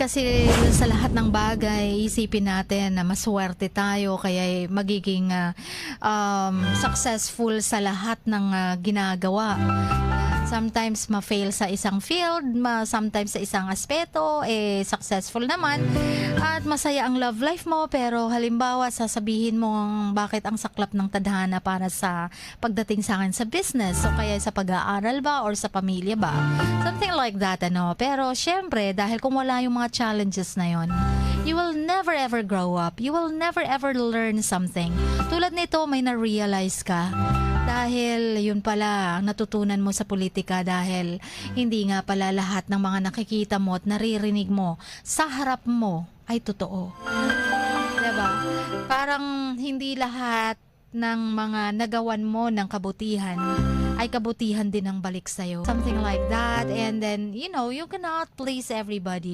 kasi sa lahat ng bagay, isipin natin na maswerte tayo kaya magiging successful sa lahat ng ginagawa. Sometimes ma-fail sa isang field, sometimes sa isang aspeto, successful naman. At masaya ang love life mo, pero halimbawa sasabihin mo bakit ang saklap ng tadhana para sa pagdating sa akin sa business, o kaya sa pag-aaral ba or sa pamilya ba. Something like that, ano. Pero syempre, dahil kung wala yung mga challenges na yon, you will never ever grow up. You will never ever learn something. Tulad nito, may na-realize ka. Dahil yun pala, natutunan mo sa politika dahil hindi nga pala lahat ng mga nakikita mo at naririnig mo sa harap mo ay totoo. Diba? Parang hindi lahat ng mga nagawan mo ng kabutihan ay kabutihan din ang balik sa'yo. Something like that. And then, you know, you cannot please everybody.